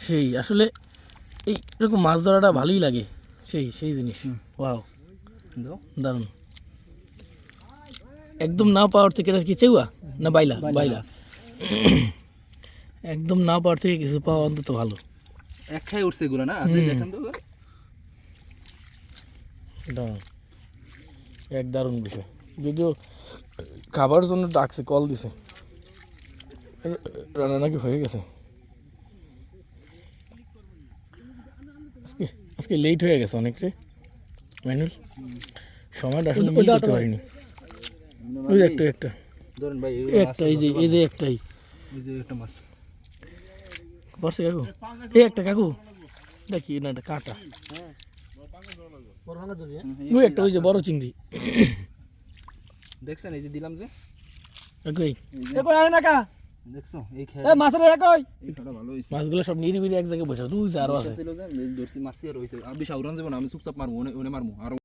সেই আসলে এই এরকম মাছ ধরাটা ভালোই লাগে, সেই সেই জিনিস। ওয়াও, দারুণ। একদম না পাওয়ার থেকে এটা কি চেউয়া না বাইলা? বাইলা। একদম না পাওয়ার থেকে কিছু পাওয়া অন্তত ভালো। এক খাই উঠছে এগুলো না, দেখেন তো দারুণ, এক দারুণ বিষয়। যদিও খাবার জন্য ডাকছে, কল দিছে, রান্না নাকি হয়ে গেছে। আজকে আজকে লেট হয়ে গেছে অনেক রে মাইনুল, সময়টা আসলে মিল করতে পারিনি। ওই একটা একটা ধরেন ভাই একটা এই যে একটাই এই যে একটা মাছ বসে কাকু, এই একটা কাকু দেখি না, এটা কাটা। ওই একটা ওই যে বড় চিংড়ি দেখছেন, এই যে দিলাম যে একই দেখছো, এই মাছের একই এই খাটা ভালো হইছে। মাছগুলো সব নিরিবিলি এক জায়গায় বসে, তুই আরো আছে ছিল যে ধরছি মারছি আর হইছে, আর বেশি আউরান যাব না, আমি চুপচাপ মারবো, ওনে মারবো আর